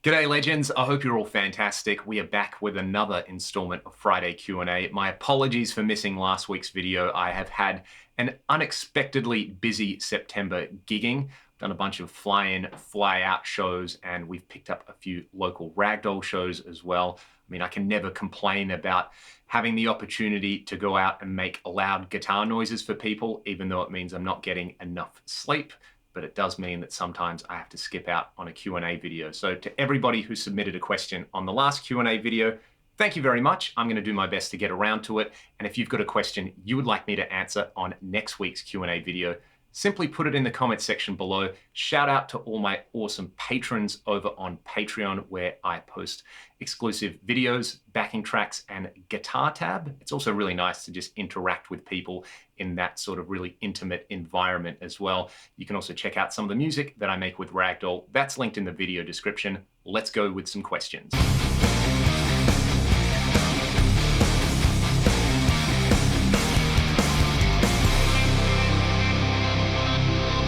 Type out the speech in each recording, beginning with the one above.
G'day legends, I hope you're all fantastic. We are back with another installment of Friday Q&A. My apologies for missing last week's video. I have had an unexpectedly busy September gigging. Done a bunch of fly-in, fly-out shows, and we've picked up a few local ragdoll shows as well. I mean, I can never complain about having the opportunity to go out and make loud guitar noises for people, even though it means I'm not getting enough sleep. But it does mean that sometimes I have to skip out on a Q&A video. So to everybody who submitted a question on the last Q&A video, thank you very much. I'm going to do my best to get around to it. And if you've got a question you would like me to answer on next week's Q&A video, simply put it in the comments section below. Shout out to all my awesome patrons over on Patreon, where I post exclusive videos, backing tracks, and guitar tab. It's also really nice to just interact with people in that sort of really intimate environment as well. You can also check out some of the music that I make with Ragdoll. That's linked in the video description. Let's go with some questions.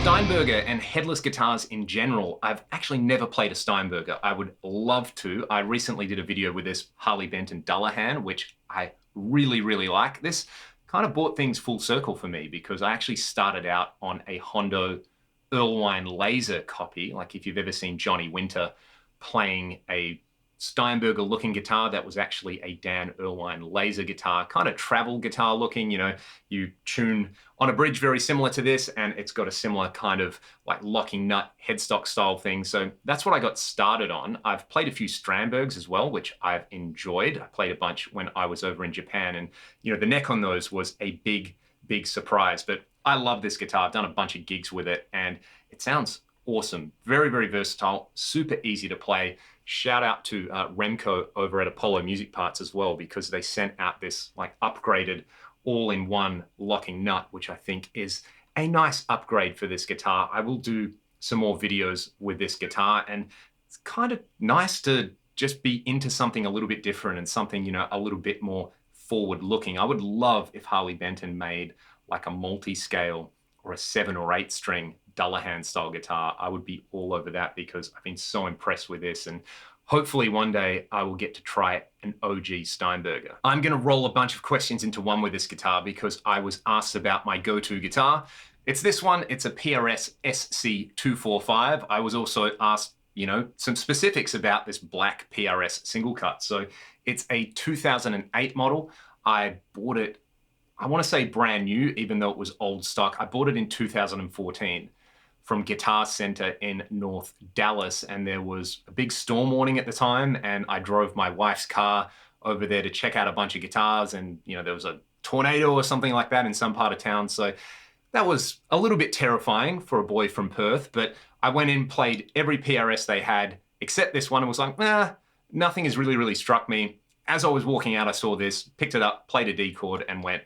Steinberger and headless guitars in general. I've actually never played a Steinberger. I would love to. I recently did a video with this Harley Benton Dullahan, which I really like. This kind of brought things full circle for me because I actually started out on a Hondo Erlewine laser copy. Like if you've ever seen Johnny Winter playing a Steinberger looking guitar, that was actually a Dan Erlewine laser guitar, kind of travel guitar looking. You know, you tune on a bridge very similar to this, and it's got a similar kind of like locking nut headstock style thing. So that's what I got started on. I've played a few Steinbergs as well, which I've enjoyed. I played a bunch when I was over in Japan, and you know, the neck on those was a big surprise. But I love this guitar. I've done a bunch of gigs with it, and it sounds awesome. Very versatile, super easy to play. Shout out to Remco over at Apollo Music Parts as well, because they sent out this like upgraded all-in-one locking nut, which I think is a nice upgrade for this guitar. I will do some more videos with this guitar, and it's kind of nice to just be into something a little bit different and something, you know, a little bit more forward-looking. I would love if Harley Benton made like a multi-scale or a 7 or 8 string Dullahan style guitar. I would be all over that because I've been so impressed with this, and hopefully one day I will get to try an OG Steinberger. I'm gonna roll a bunch of questions into one with this guitar because I was asked about my go-to guitar. It's this one. It's a PRS SC245. I was also asked, you know, some specifics about this black PRS single cut. So it's a 2008 model. I bought it, I want to say brand new, even though it was old stock. I bought it in 2014 from Guitar Center in North Dallas, and there was a big storm warning at the time, and I drove my wife's car over there to check out a bunch of guitars, and you know, there was a tornado or something like that in some part of town. So that was a little bit terrifying for a boy from Perth, but I went in, played every PRS they had except this one, and was like, nah, nothing has really struck me. As I was walking out, I saw this, picked it up, played a D chord, and went,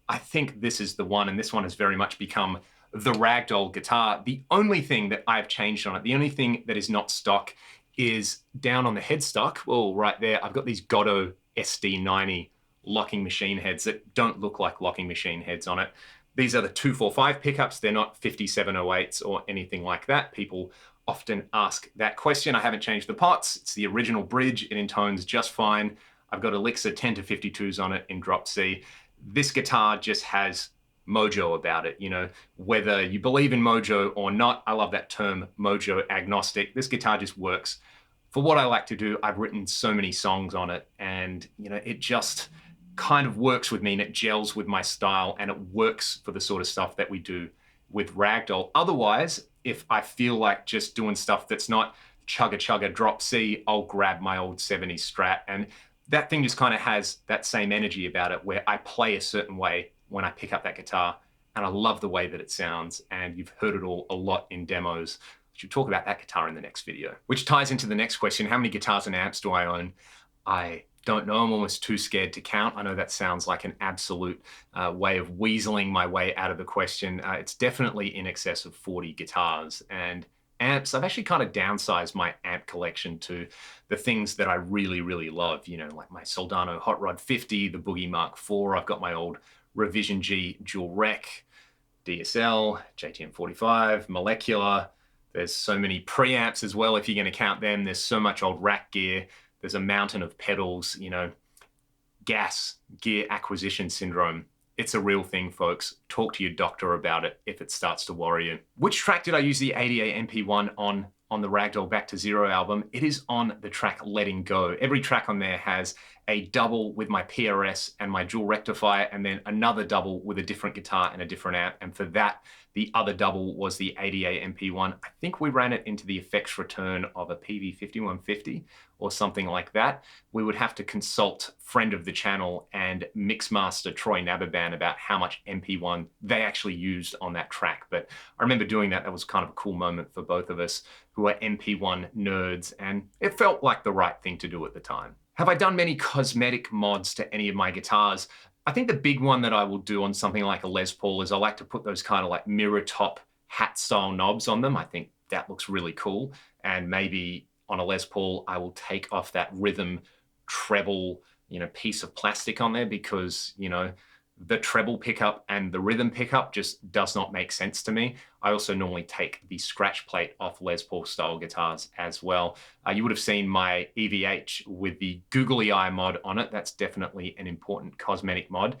I think this is the one. And this one has very much become the Ragdoll guitar. The only thing that I've changed on it, the only thing that is not stock, is down on the headstock. Well, right there, I've got these Godot SD90 locking machine heads that don't look like locking machine heads on it. These are the 245 pickups. They're not 5708s or anything like that. People often ask that question. I haven't changed the pots. It's the original bridge. It intones just fine. I've got Elixir 10 to 52s on it in drop C. This guitar just has mojo about it, you know, whether you believe in mojo or not. I love that term, mojo agnostic. This guitar just works for what I like to do. I've written so many songs on it, and you know, it just kind of works with me, and it gels with my style, and it works for the sort of stuff that we do with Ragdoll. Otherwise, if I feel like just doing stuff that's not chugga drop C, I'll grab my old 70s Strat, and that thing just kind of has that same energy about it, where I play a certain way when I pick up that guitar, and I love the way that it sounds, and you've heard it all a lot in demos. We should talk about that guitar in the next video. Which ties into the next question, how many guitars and amps do I own? I don't know, I'm almost too scared to count. I know that sounds like an absolute way of weaseling my way out of the question. It's definitely in excess of 40 guitars. And amps, I've actually kind of downsized my amp collection to the things that I really love, you know, like my Soldano Hot Rod 50, the Boogie Mark IV, I've got my old Revision G dual rec, DSL, JTM 45, Molecular, There's so many preamps as well, if you're going to count them. There's so much old rack gear. There's a mountain of pedals, you know, gas gear acquisition syndrome. It's a real thing, folks. Talk to your doctor about it if it starts to worry you. Which track did I use the 88 MP1 on the Ragdoll Back to Zero album? It is on the track Letting Go. Every track on there has a double with my PRS and my dual rectifier, and then another double with a different guitar and a different amp. And for that, the other double was the 88 MP1. I think we ran it into the effects return of a PV5150 or something like that. We would have to consult friend of the channel and mixmaster Troy Nababan about how much MP1 they actually used on that track. But I remember doing that. That was kind of a cool moment for both of us who are MP1 nerds, and it felt like the right thing to do at the time. Have I done many cosmetic mods to any of my guitars? I think the big one that I will do on something like a Les Paul is I like to put those kind of like mirror top hat style knobs on them. I think that looks really cool. And maybe on a Les Paul, I will take off that rhythm treble, you know, piece of plastic on there, because, you know, the treble pickup and the rhythm pickup just does not make sense to me. I also normally take the scratch plate off Les Paul style guitars as well. You would have seen my EVH with the googly eye mod on it. That's definitely an important cosmetic mod.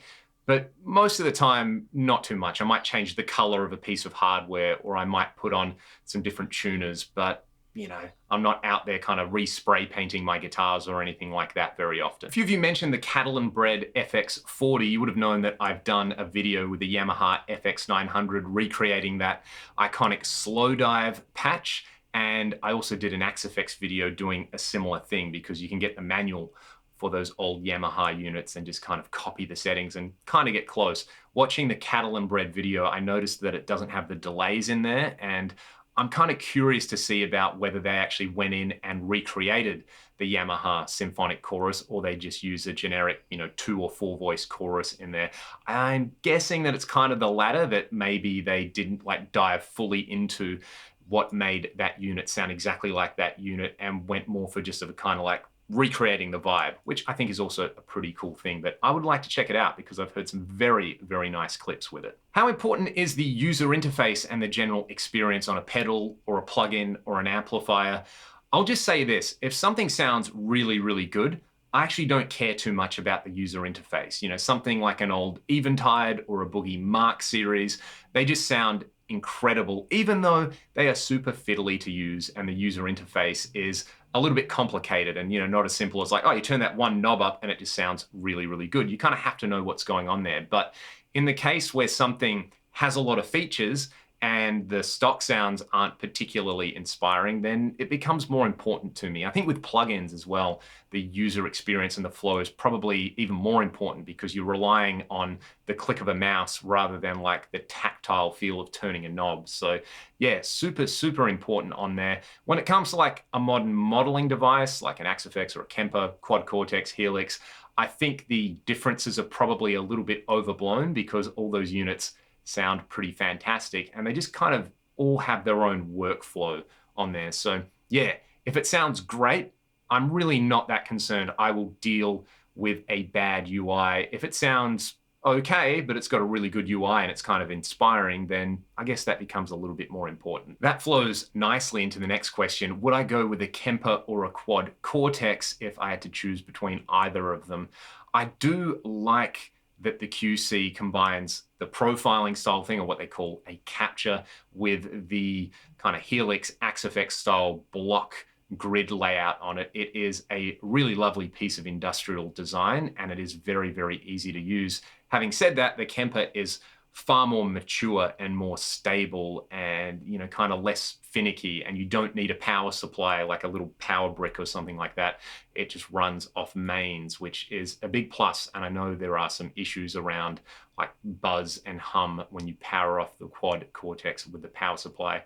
But most of the time, not too much. I might change the color of a piece of hardware, or I might put on some different tuners, but you know, I'm not out there kind of re-spray painting my guitars or anything like that very often. A few of you mentioned the Cattle and Bread FX40. You would have known that I've done a video with the Yamaha FX900 recreating that iconic slow dive patch. And I also did an Axe-Fx video doing a similar thing, because you can get the manual for those old Yamaha units and just kind of copy the settings and kind of get close. Watching the Cattle and Bread video, I noticed that it doesn't have the delays in there, and I'm kind of curious to see about whether they actually went in and recreated the Yamaha symphonic chorus, or they just use a generic, you know, 2 or 4 voice chorus in there. I'm guessing that it's kind of the latter, that maybe they didn't like dive fully into what made that unit sound exactly like that unit and went more for just a kind of like recreating the vibe, which I think is also a pretty cool thing. But I would like to check it out because I've heard some very, very nice clips with it. How important is the user interface and the general experience on a pedal or a plugin or an amplifier? I'll just say this: if something sounds really, really good, I actually don't care too much about the user interface. You know, something like an old Eventide or a Boogie Mark series, they just sound incredible, even though they are super fiddly to use and the user interface is a little bit complicated and, you know, not as simple as like, oh, you turn that one knob up and it just sounds really, really good. You kind of have to know what's going on there. But in the case where something has a lot of features and the stock sounds aren't particularly inspiring, then it becomes more important to me. I think with plugins as well, the user experience and the flow is probably even more important, because you're relying on the click of a mouse rather than like the tactile feel of turning a knob. So yeah, super, super important on there. When it comes to like a modern modeling device, like an Axe-Fx or a Kemper, Quad Cortex, Helix, I think the differences are probably a little bit overblown, because all those units sound pretty fantastic and they just kind of all have their own workflow on there. So yeah, if it sounds great, I'm really not that concerned. I will deal with a bad UI. If it sounds okay, but it's got a really good UI and it's kind of inspiring, then I guess that becomes a little bit more important. That flows nicely into the next question. Would I go with a Kemper or a Quad Cortex if I had to choose between either of them? I do like that the QC combines the profiling style thing, or what they call a capture, with the kind of Helix Axe-Fx style block grid layout on it. It is a really lovely piece of industrial design and it is very, very easy to use. Having said that, the Kemper is far more mature and more stable and, you know, kind of less finicky, and you don't need a power supply like a little power brick or something like that. It just runs off mains, which is a big plus. And I know there are some issues around like buzz and hum when you power off the Quad Cortex with the power supply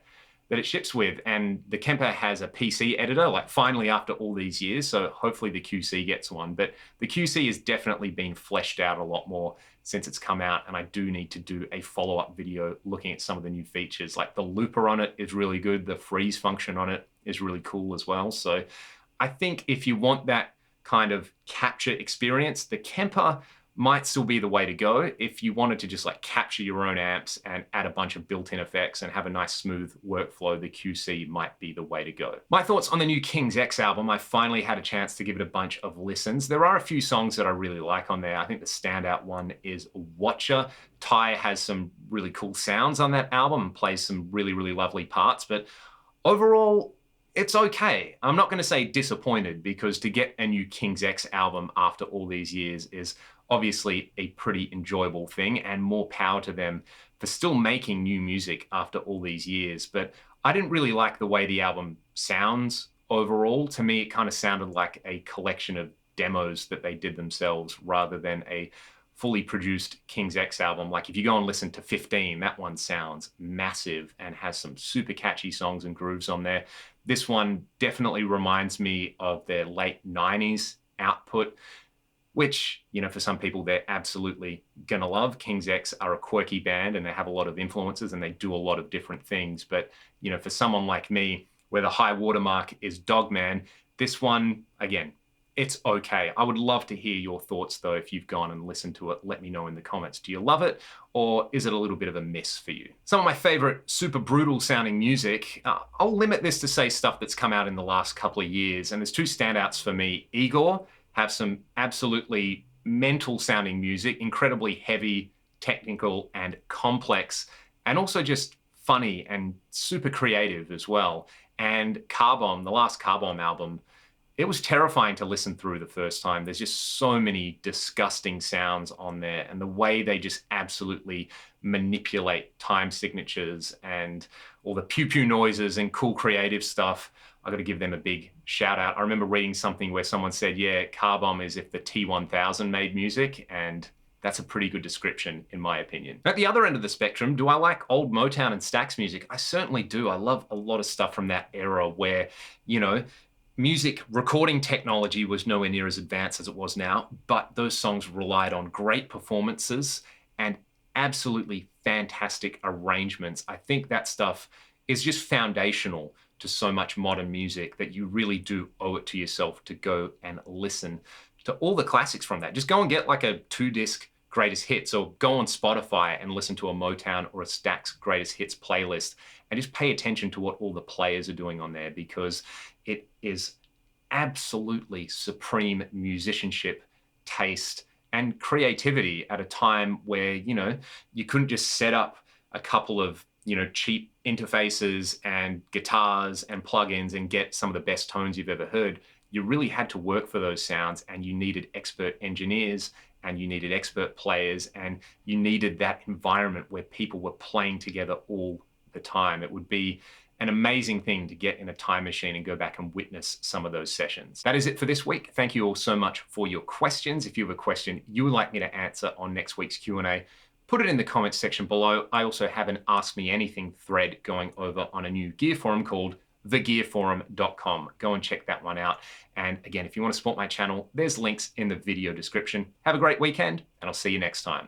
that it ships with. And the Kemper has a PC editor, like finally after all these years, so hopefully the QC gets one. But the QC has definitely been fleshed out a lot more since it's come out, and I do need to do a follow-up video looking at some of the new features. Like the looper on it is really good, the freeze function on it is really cool as well. So I think if you want that kind of capture experience, the Kemper might still be the way to go. If you wanted to just like capture your own amps and add a bunch of built-in effects and have a nice smooth workflow, the QC might be the way to go. My thoughts on the new King's X album, I finally had a chance to give it a bunch of listens. There are a few songs that I really like on there. I think the standout one is Watcher. Ty has some really cool sounds on that album and plays some really, really lovely parts, but overall, it's okay. I'm not gonna say disappointed, because to get a new King's X album after all these years is obviously a pretty enjoyable thing, and more power to them for still making new music after all these years. But I didn't really like the way the album sounds overall. To me, it kind of sounded like a collection of demos that they did themselves rather than a fully produced King's X album. Like if you go and listen to 15, that one sounds massive and has some super catchy songs and grooves on there. This one definitely reminds me of their late 90s output, which, you know, for some people they're absolutely gonna love. King's X are a quirky band and they have a lot of influences and they do a lot of different things. But, you know, for someone like me, where the high watermark is Dogman, this one, again, it's okay. I would love to hear your thoughts though. If you've gone and listened to it, let me know in the comments. Do you love it, or is it a little bit of a miss for you? Some of my favorite super brutal sounding music, I'll limit this to say stuff that's come out in the last couple of years, and there's two standouts for me. Igor have some absolutely mental sounding music, incredibly heavy, technical and complex, and also just funny and super creative as well. And Carbomb, the last Carbomb album, it was terrifying to listen through the first time. There's just so many disgusting sounds on there, and the way they just absolutely manipulate time signatures and all the pew pew noises and cool creative stuff. I got to give them a big shout out. I remember reading something where someone said, yeah, Carbomb is if the T-1000 made music, and that's a pretty good description in my opinion. At the other end of the spectrum, do I like old Motown and Stax music? I certainly do. I love a lot of stuff from that era where, you know, music recording technology was nowhere near as advanced as it was now, but those songs relied on great performances and absolutely fantastic arrangements. I think that stuff is just foundational to so much modern music that you really do owe it to yourself to go and listen to all the classics from that. Just go and get like a 2-disc greatest hits, or go on Spotify and listen to a Motown or a Stax greatest hits playlist and just pay attention to what all the players are doing on there, because it is absolutely supreme musicianship, taste, and creativity at a time where, you know, you couldn't just set up a couple of, you know, cheap interfaces and guitars and plugins and get some of the best tones you've ever heard. You really had to work for those sounds, and you needed expert engineers and you needed expert players, and you needed that environment where people were playing together all the time. It would be an amazing thing to get in a time machine and go back and witness some of those sessions. That is it for this week. Thank you all so much for your questions. If you have a question you would like me to answer on next week's Q&A, put it in the comments section below. I also have an Ask Me Anything thread going over on a new gear forum called thegearforum.com. Go and check that one out. And again, if you want to support my channel, there's links in the video description. Have a great weekend, and I'll see you next time.